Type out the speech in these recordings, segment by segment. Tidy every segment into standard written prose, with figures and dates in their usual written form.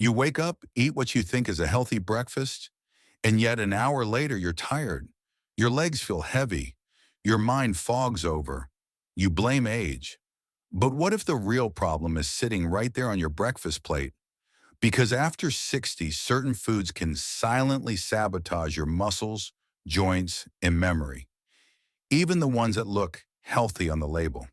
You wake up, eat what you think is a healthy breakfast, and yet an hour later you're tired. Your legs feel heavy. Your mind fogs over. You blame age. But what if the real problem is sitting right there on your breakfast plate? Because after 60, certain foods can silently sabotage your muscles, joints, and memory, even the ones that look healthy on the label.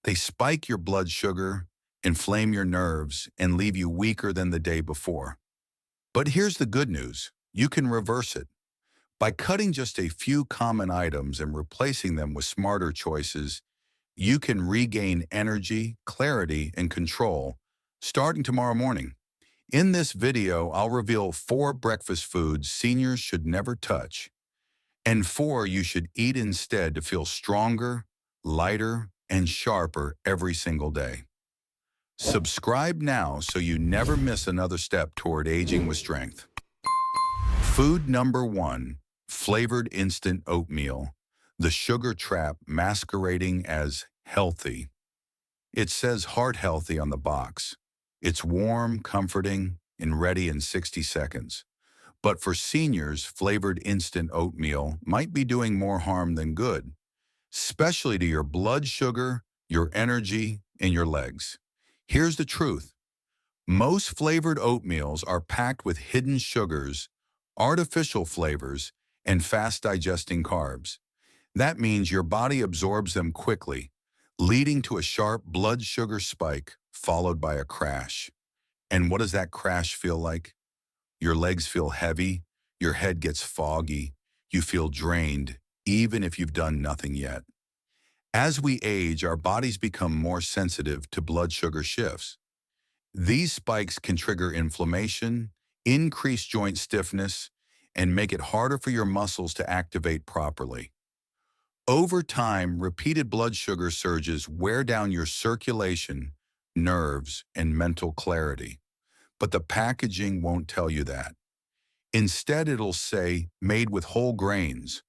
They spike your blood sugar, inflame your nerves, and leave you weaker than the day before. But here's the good news. You can reverse it. By cutting just a few common items and replacing them with smarter choices, you can regain energy, clarity, and control starting tomorrow morning. In this video, I'll reveal 4 breakfast foods seniors should never touch, and 4 you should eat instead to feel stronger, lighter, and sharper every single day. Subscribe now so you never miss another step toward aging with strength. Food number 1, flavored instant oatmeal, the sugar trap masquerading as healthy. It says heart healthy on the box. It's warm, comforting, and ready in 60 seconds. But for seniors, flavored instant oatmeal might be doing more harm than good, especially to your blood sugar, your energy, and your legs. Here's the truth. Most flavored oatmeals are packed with hidden sugars, artificial flavors, and fast-digesting carbs. That means your body absorbs them quickly, leading to a sharp blood sugar spike followed by a crash. And what does that crash feel like? Your legs feel heavy, your head gets foggy, you feel drained, even if you've done nothing yet. As we age, our bodies become more sensitive to blood sugar shifts. These spikes can trigger inflammation, increase joint stiffness, and make it harder for your muscles to activate properly. Over time, repeated blood sugar surges wear down your circulation, nerves, and mental clarity. But the packaging won't tell you that. Instead, it'll say made with whole grains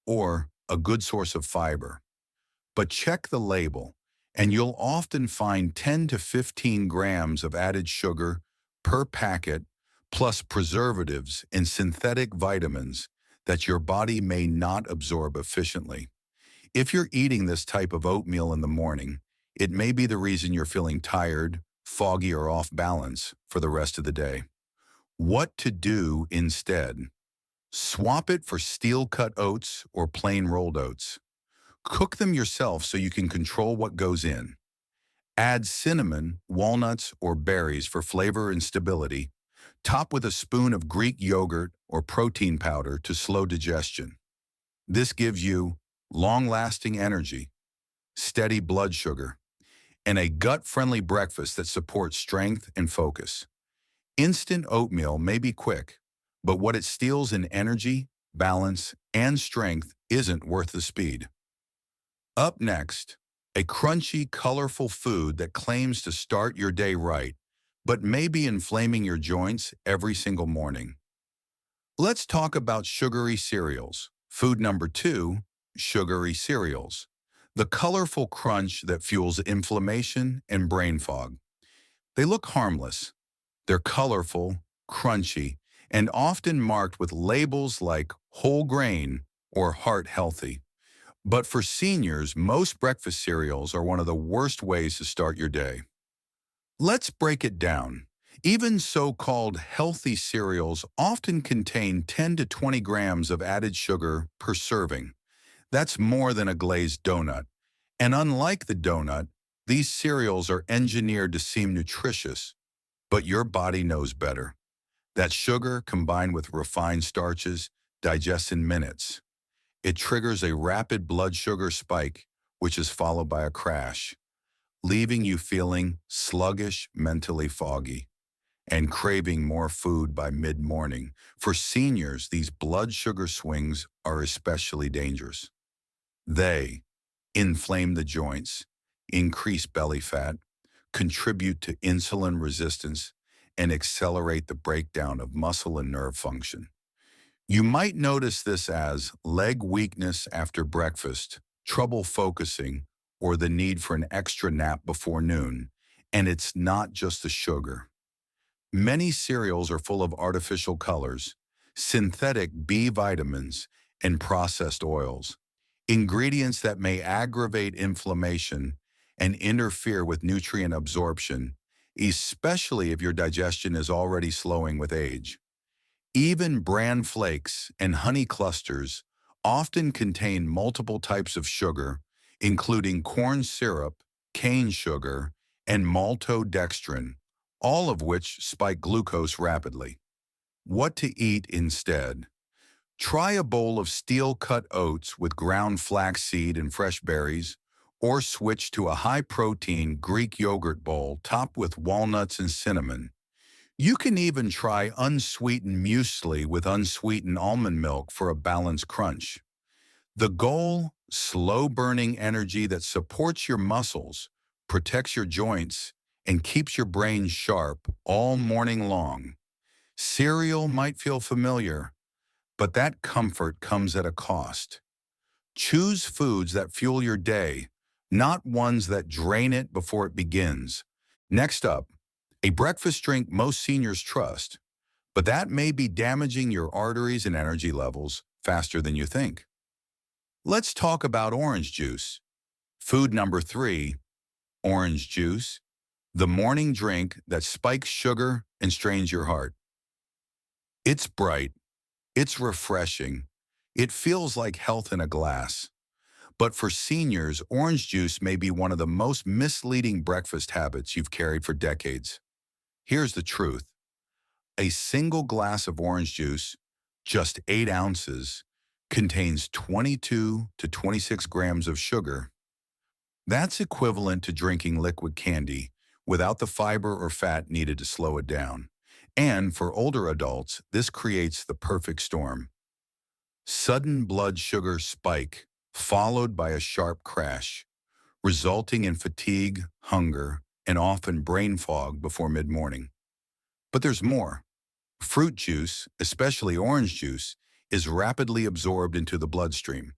or a good source of fiber. But check the label, and you'll often find 10 to 15 grams of added sugar per packet, plus preservatives and synthetic vitamins that your body may not absorb efficiently. If you're eating this type of oatmeal in the morning, it may be the reason you're feeling tired, foggy, or off balance for the rest of the day. What to do instead? Swap it for steel-cut oats or plain rolled oats. Cook them yourself so you can control what goes in. Add cinnamon, walnuts, or berries for flavor and stability. Top with a spoon of Greek yogurt or protein powder to slow digestion. This gives you long-lasting energy, steady blood sugar, and a gut-friendly breakfast that supports strength and focus. Instant oatmeal may be quick, but what it steals in energy, balance, and strength isn't worth the speed. Up next, a crunchy, colorful food that claims to start your day right, but may be inflaming your joints every single morning. Let's talk about sugary cereals. Food number 2, sugary cereals. The colorful crunch that fuels inflammation and brain fog. They look harmless. They're colorful, crunchy, and often marked with labels like whole grain or heart healthy. But for seniors, most breakfast cereals are one of the worst ways to start your day. Let's break it down. Even so-called healthy cereals often contain 10 to 20 grams of added sugar per serving. That's more than a glazed donut. And unlike the donut, these cereals are engineered to seem nutritious, but your body knows better. That sugar, combined with refined starches, digests in minutes. It triggers a rapid blood sugar spike, which is followed by a crash, leaving you feeling sluggish, mentally foggy, and craving more food by mid-morning. For seniors, these blood sugar swings are especially dangerous. They inflame the joints, increase belly fat, contribute to insulin resistance, and accelerate the breakdown of muscle and nerve function. You might notice this as leg weakness after breakfast, trouble focusing, or the need for an extra nap before noon, and it's not just the sugar. Many cereals are full of artificial colors, synthetic B vitamins, and processed oils, ingredients that may aggravate inflammation and interfere with nutrient absorption, especially if your digestion is already slowing with age. Even bran flakes and honey clusters often contain multiple types of sugar, including corn syrup, cane sugar, and maltodextrin, all of which spike glucose rapidly. What to eat instead? Try a bowl of steel-cut oats with ground flaxseed and fresh berries, or switch to a high-protein Greek yogurt bowl topped with walnuts and cinnamon. You can even try unsweetened muesli with unsweetened almond milk for a balanced crunch. The goal, slow-burning energy that supports your muscles, protects your joints, and keeps your brain sharp all morning long. Cereal might feel familiar, but that comfort comes at a cost. Choose foods that fuel your day, not ones that drain it before it begins. Next up, a breakfast drink most seniors trust, but that may be damaging your arteries and energy levels faster than you think. Let's talk about orange juice. Food number 3, orange juice, the morning drink that spikes sugar and strains your heart. It's bright, it's refreshing, it feels like health in a glass. But for seniors, orange juice may be one of the most misleading breakfast habits you've carried for decades. Here's the truth. A single glass of orange juice, just 8 ounces, contains 22 to 26 grams of sugar. That's equivalent to drinking liquid candy without the fiber or fat needed to slow it down. And for older adults, this creates the perfect storm. Sudden blood sugar spike, followed by a sharp crash, resulting in fatigue, hunger, and often brain fog before mid-morning. But there's more. Fruit juice, especially orange juice, is rapidly absorbed into the bloodstream.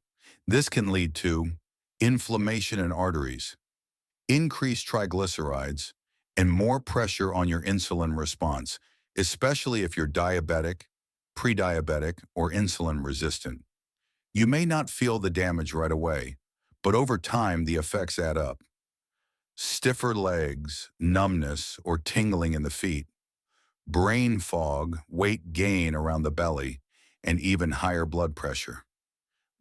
This can lead to inflammation in arteries, increased triglycerides, and more pressure on your insulin response, especially if you're diabetic, pre-diabetic, or insulin resistant. You may not feel the damage right away, but over time the effects add up. Stiffer legs, numbness, or tingling in the feet, brain fog, weight gain around the belly, and even higher blood pressure.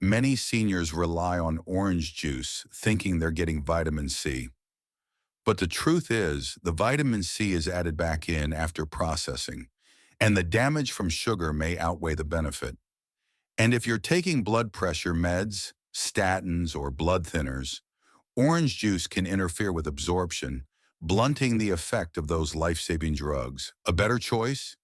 Many seniors rely on orange juice thinking they're getting vitamin C. But the truth is, the vitamin C is added back in after processing, and the damage from sugar may outweigh the benefit. And if you're taking blood pressure meds, statins, or blood thinners, orange juice can interfere with absorption, blunting the effect of those life-saving drugs. A better choice?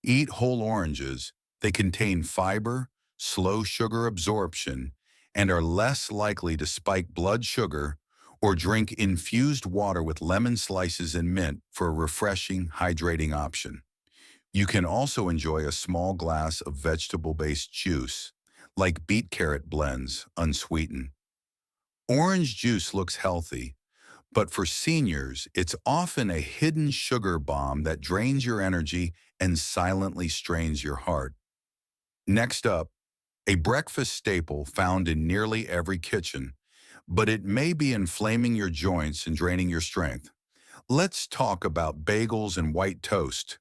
Eat whole oranges. They contain fiber, slow sugar absorption, and are less likely to spike blood sugar, or drink infused water with lemon slices and mint for a refreshing, hydrating option. You can also enjoy a small glass of vegetable-based juice, like beet carrot blends, unsweetened. Orange juice looks healthy, but for seniors, it's often a hidden sugar bomb that drains your energy and silently strains your heart. Next up, a breakfast staple found in nearly every kitchen, but it may be inflaming your joints and draining your strength. Let's talk about bagels and white toast.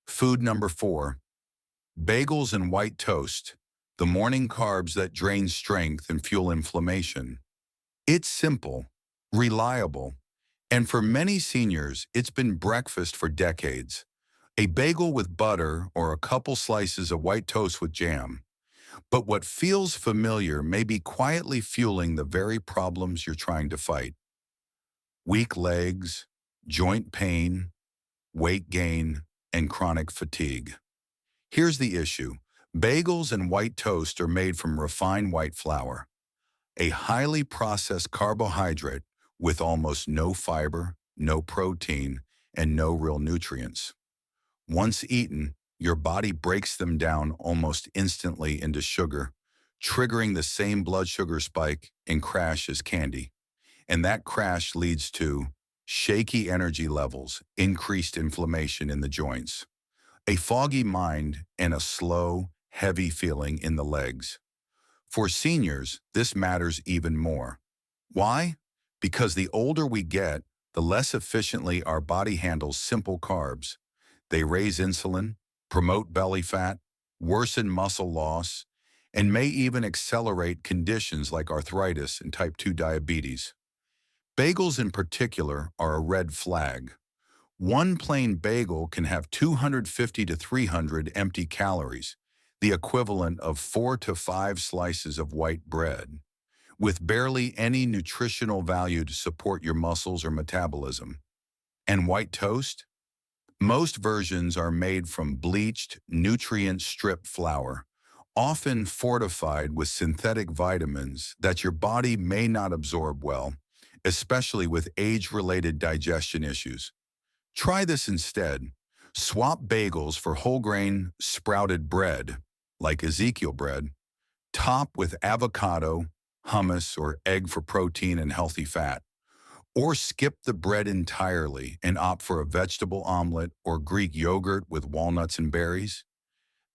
Food number 4, bagels and white toast, the morning carbs that drain strength and fuel inflammation. It's simple, reliable, and for many seniors, it's been breakfast for decades. A bagel with butter or a couple slices of white toast with jam. But what feels familiar may be quietly fueling the very problems you're trying to fight. Weak legs, joint pain, weight gain, and chronic fatigue. Here's the issue. Bagels and white toast are made from refined white flour, a highly processed carbohydrate with almost no fiber, no protein, and no real nutrients. Once eaten, your body breaks them down almost instantly into sugar, triggering the same blood sugar spike and crash as candy. And that crash leads to shaky energy levels, increased inflammation in the joints, a foggy mind, and a slow, heavy feeling in the legs. For seniors, this matters even more. Why? Because the older we get, the less efficiently our body handles simple carbs. They raise insulin, promote belly fat, worsen muscle loss, and may even accelerate conditions like arthritis and type 2 diabetes. Bagels in particular are a red flag. One plain bagel can have 250 to 300 empty calories, the equivalent of 4 to 5 slices of white bread, with barely any nutritional value to support your muscles or metabolism. And white toast? Most versions are made from bleached, nutrient-stripped flour, often fortified with synthetic vitamins that your body may not absorb well, especially with age-related digestion issues. Try this instead. Swap bagels for whole grain sprouted bread, like Ezekiel bread, top with avocado, hummus, or egg for protein and healthy fat. Or skip the bread entirely and opt for a vegetable omelet or Greek yogurt with walnuts and berries.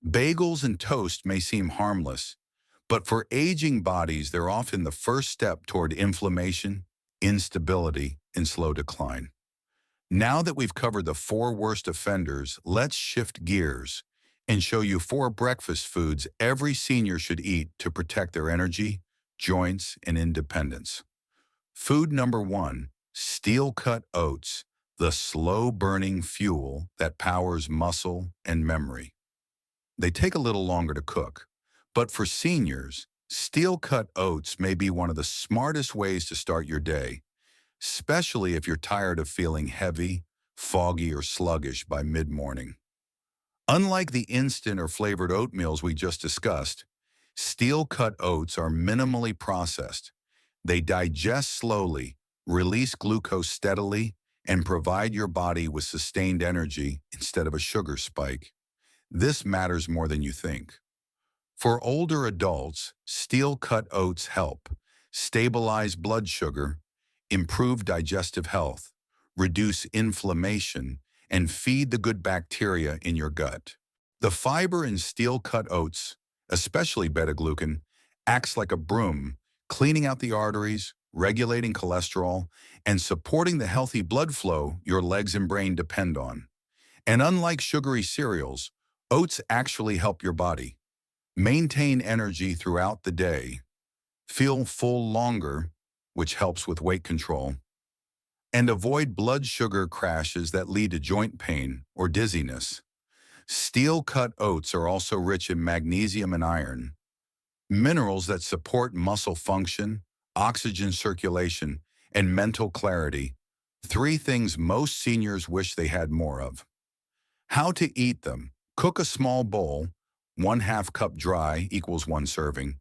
Bagels and toast may seem harmless, but for aging bodies, they're often the first step toward inflammation, instability, and slow decline. Now that we've covered the four worst offenders, let's shift gears and show you four breakfast foods every senior should eat to protect their energy, joints, and independence. Food number one, steel-cut oats, the slow-burning fuel that powers muscle and memory. They take a little longer to cook, but for seniors, steel-cut oats may be one of the smartest ways to start your day, especially if you're tired of feeling heavy, foggy, or sluggish by mid-morning. Unlike the instant or flavored oatmeals we just discussed, steel-cut oats are minimally processed. They digest slowly, release glucose steadily, and provide your body with sustained energy instead of a sugar spike. This matters more than you think. For older adults, steel-cut oats help stabilize blood sugar, improve digestive health, reduce inflammation, and feed the good bacteria in your gut. The fiber in steel-cut oats, especially beta-glucan, acts like a broom, cleaning out the arteries, regulating cholesterol, and supporting the healthy blood flow your legs and brain depend on. And unlike sugary cereals, oats actually help your body maintain energy throughout the day, feel full longer, which helps with weight control, and avoid blood sugar crashes that lead to joint pain or dizziness. Steel-cut oats are also rich in magnesium and iron, minerals that support muscle function, oxygen circulation, and mental clarity, three things most seniors wish they had more of. How to eat them. Cook a small bowl, 1/2 cup dry equals 1 serving.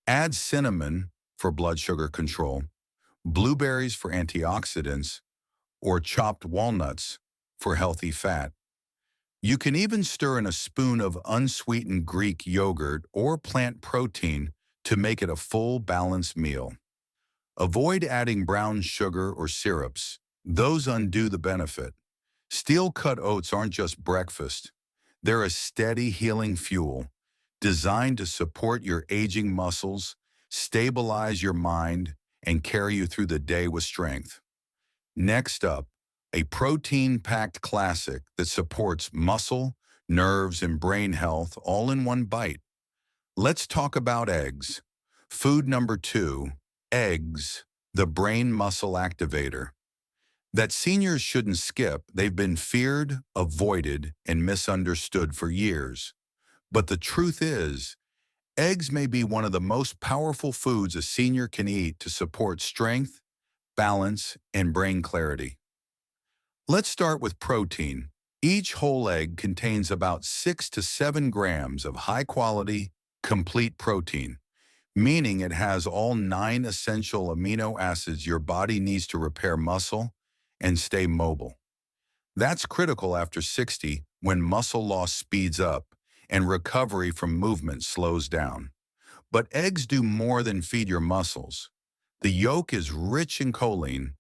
Add cinnamon for blood sugar control, blueberries for antioxidants, or chopped walnuts for healthy fat. You can even stir in a spoon of unsweetened Greek yogurt or plant protein to make it a full, balanced meal. Avoid adding brown sugar or syrups. Those undo the benefit. Steel-cut oats aren't just breakfast. They're a steady, healing fuel designed to support your aging muscles, stabilize your mind, and carry you through the day with strength. Next up, a protein-packed classic that supports muscle, nerves, and brain health all in one bite. Let's talk about eggs. Food number two, eggs, the brain muscle activator. That seniors shouldn't skip. They've been feared, avoided, and misunderstood for years. But the truth is, eggs may be one of the most powerful foods a senior can eat to support strength, balance, and brain clarity. Let's start with protein. Each whole egg contains about 6 to 7 grams of high-quality, complete protein, meaning it has all 9 essential amino acids your body needs to repair muscle and stay mobile. That's critical after 60 when muscle loss speeds up and recovery from movement slows down. But eggs do more than feed your muscles. The yolk is rich in choline,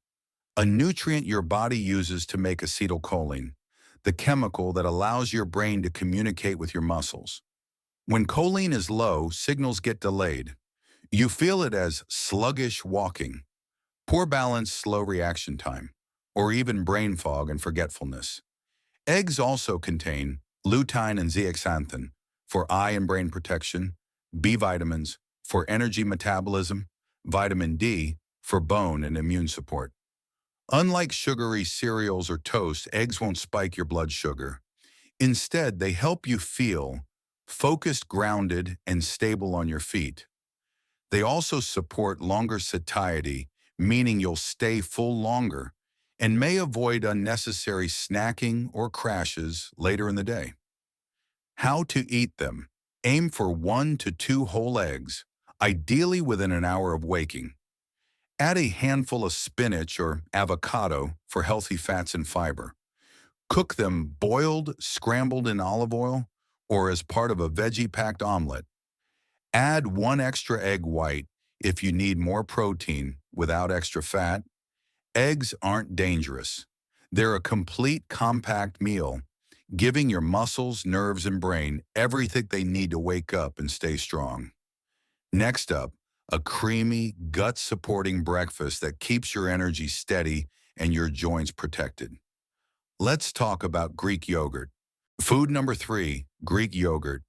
a nutrient your body uses to make acetylcholine, the chemical that allows your brain to communicate with your muscles. When choline is low, signals get delayed. You feel it as sluggish walking, poor balance, slow reaction time, or even brain fog and forgetfulness. Eggs also contain lutein and zeaxanthin for eye and brain protection, B vitamins for energy metabolism, vitamin D for bone and immune support. Unlike sugary cereals or toast, eggs won't spike your blood sugar. Instead, they help you feel focused, grounded, and stable on your feet. They also support longer satiety, meaning you'll stay full longer and may avoid unnecessary snacking or crashes later in the day. How to eat them. Aim for 1 to 2 whole eggs, ideally within an hour of waking. Add a handful of spinach or avocado for healthy fats and fiber. Cook them boiled, scrambled in olive oil, or as part of a veggie-packed omelet. Add 1 extra egg white if you need more protein without extra fat. Eggs aren't dangerous. They're a complete, compact meal, giving your muscles, nerves, and brain everything they need to wake up and stay strong. Next up, a creamy, gut-supporting breakfast that keeps your energy steady and your joints protected. Let's talk about Greek yogurt. Food number 3, Greek yogurt.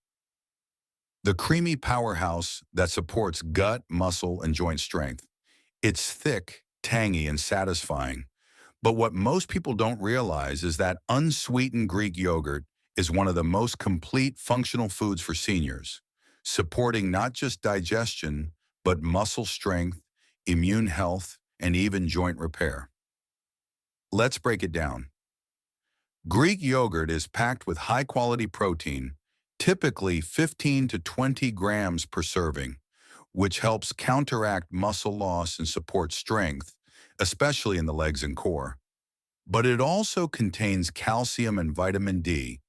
The creamy powerhouse that supports gut, muscle, and joint strength. It's thick, tangy, and satisfying. But what most people don't realize is that unsweetened Greek yogurt is one of the most complete functional foods for seniors, supporting not just digestion, but muscle strength, immune health, and even joint repair. Let's break it down. Greek yogurt is packed with high-quality protein, typically 15 to 20 grams per serving, which helps counteract muscle loss and support strength, especially in the legs and core. But it also contains calcium and vitamin D,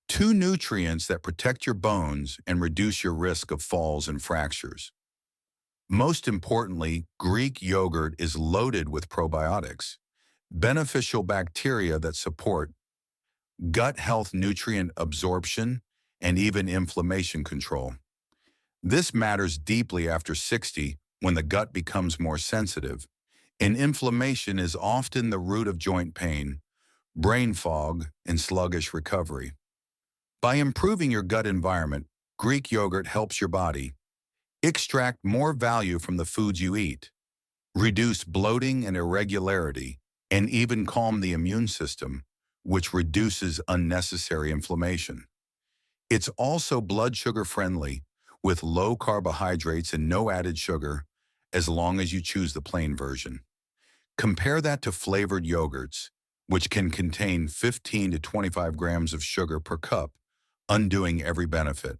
2 nutrients that protect your bones and reduce your risk of falls and fractures. Most importantly, Greek yogurt is loaded with probiotics, beneficial bacteria that support gut health, nutrient absorption, and even inflammation control. This matters deeply after 60 when the gut becomes more sensitive, and inflammation is often the root of joint pain, brain fog, and sluggish recovery. By improving your gut environment, Greek yogurt helps your body extract more value from the foods you eat, reduce bloating and irregularity, and even calm the immune system, which reduces unnecessary inflammation. It's also blood sugar friendly, with low carbohydrates and no added sugar, as long as you choose the plain version. Compare that to flavored yogurts, which can contain 15 to 25 grams of sugar per cup, undoing every benefit.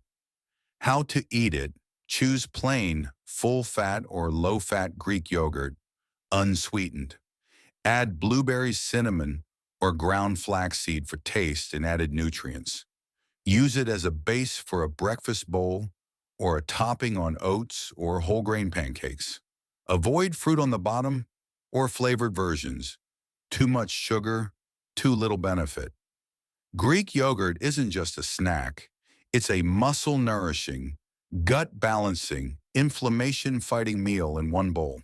How to eat it. Choose plain, full-fat or low-fat Greek yogurt, unsweetened. Add blueberries, cinnamon, or ground flaxseed for taste and added nutrients. Use it as a base for a breakfast bowl or a topping on oats or whole grain pancakes. Avoid fruit on the bottom or flavored versions. Too much sugar, too little benefit. Greek yogurt isn't just a snack. It's a muscle-nourishing, gut-balancing, inflammation-fighting meal in one bowl.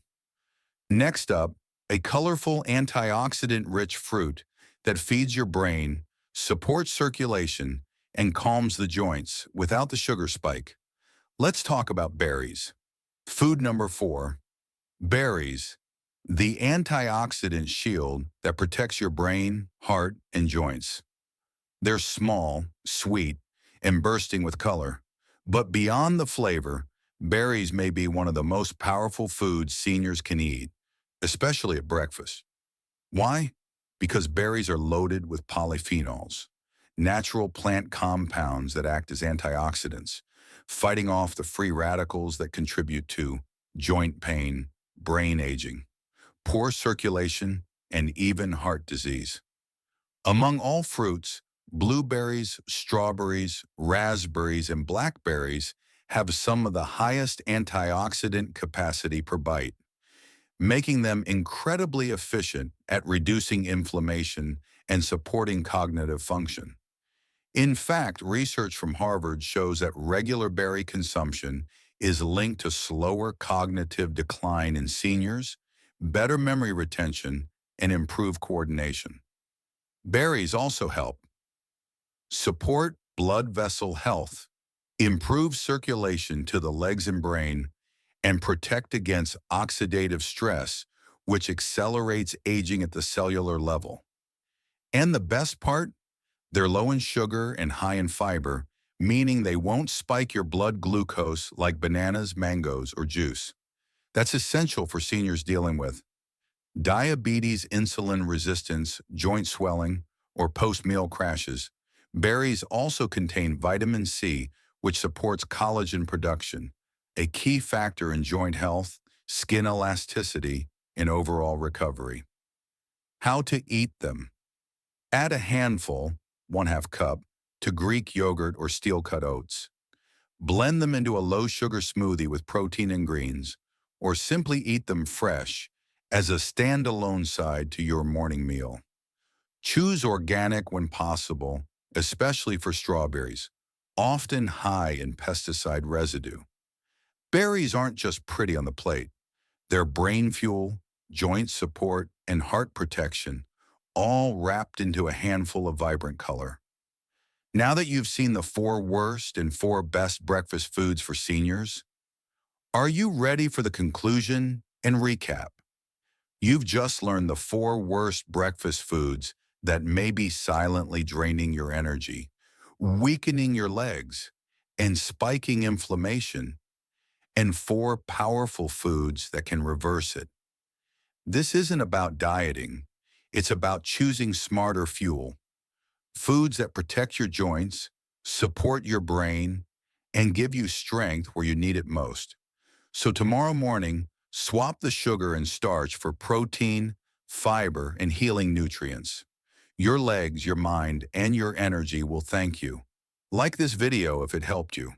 Next up, a colorful antioxidant-rich fruit that feeds your brain, supports circulation, and calms the joints without the sugar spike. Let's talk about berries. Food number 4, berries, the antioxidant shield that protects your brain, heart, and joints. They're small, sweet, and bursting with color. But beyond the flavor, berries may be one of the most powerful foods seniors can eat, especially at breakfast. Why? Because berries are loaded with polyphenols, natural plant compounds that act as antioxidants, fighting off the free radicals that contribute to joint pain, brain aging, poor circulation, and even heart disease. Among all fruits, blueberries, strawberries, raspberries, and blackberries have some of the highest antioxidant capacity per bite. making them incredibly efficient at reducing inflammation and supporting cognitive function. In fact, research from Harvard shows that regular berry consumption is linked to slower cognitive decline in seniors, better memory retention, and improved coordination. Berries also help support blood vessel health, improve circulation to the legs and brain, and protect against oxidative stress, which accelerates aging at the cellular level. And the best part? They're low in sugar and high in fiber, meaning they won't spike your blood glucose like bananas, mangoes, or juice. That's essential for seniors dealing with diabetes, insulin resistance, joint swelling, or post-meal crashes. Berries also contain vitamin C, which supports collagen production, a key factor in joint health, skin elasticity, and overall recovery. How to eat them. Add a handful, 1/2 cup, to Greek yogurt or steel-cut oats. Blend them into a low-sugar smoothie with protein and greens, or simply eat them fresh as a standalone side to your morning meal. Choose organic when possible, especially for strawberries, often high in pesticide residue. Berries aren't just pretty on the plate. They're brain fuel, joint support, and heart protection, all wrapped into a handful of vibrant color. Now that you've seen the 4 worst and 4 best breakfast foods for seniors, are you ready for the conclusion and recap? You've just learned the 4 worst breakfast foods that may be silently draining your energy, weakening your legs, and spiking inflammation, and 4 powerful foods that can reverse it. This isn't about dieting. It's about choosing smarter fuel. Foods that protect your joints, support your brain, and give you strength where you need it most. So tomorrow morning, swap the sugar and starch for protein, fiber, and healing nutrients. Your legs, your mind, and your energy will thank you. Like this video if it helped you.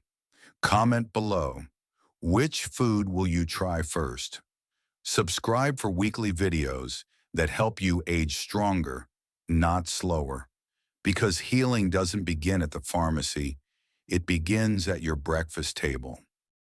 Comment below. Which food will you try first? Subscribe for weekly videos that help you age stronger, not slower. Because healing doesn't begin at the pharmacy, it begins at your breakfast table.